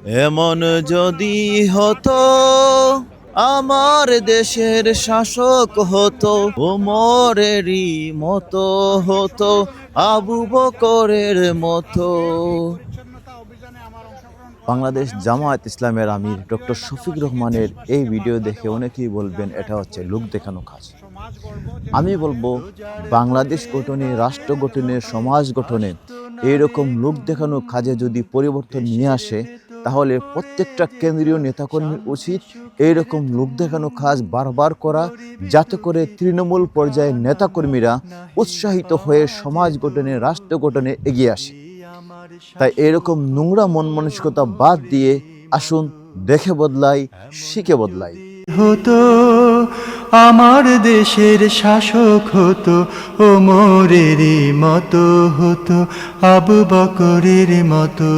এমন যদি হতো আমার দেশের শাসক হতো, ওমরেরই মতো হতো, আবু বকরের মতো। বাংলাদেশ জামায়াত ইসলামের আমির ডক্টর শফিক রহমানের এই ভিডিও দেখে অনেকেই বলবেন এটা হচ্ছে লোক দেখানো কাজ। আমি বলবো, বাংলাদেশ গঠনে, রাষ্ট্র গঠনে, সমাজ গঠনে এইরকম লোক দেখানো কাজে যদি পরিবর্তন নিয়ে আসে, তাহলে প্রত্যেকটা কেন্দ্রীয় নেতাকর্মীর উচিত এইরকম লোক দেখানো কাজ বারবার করা, যাতে করে তৃণমূল পর্যায়ের নেতাকর্মীরা উৎসাহিত হয়ে সমাজ গঠনে, রাষ্ট্র গঠনে এগিয়ে আসে। তাই এরকম নোংরা মন মানসিকতা বাদ দিয়ে আসুন দেখে বদলাই, শিখে বদলাই। হতো আমার দেশের শাসক হতো, ওমরেরই মতো হতো, আবু বকরের মতো।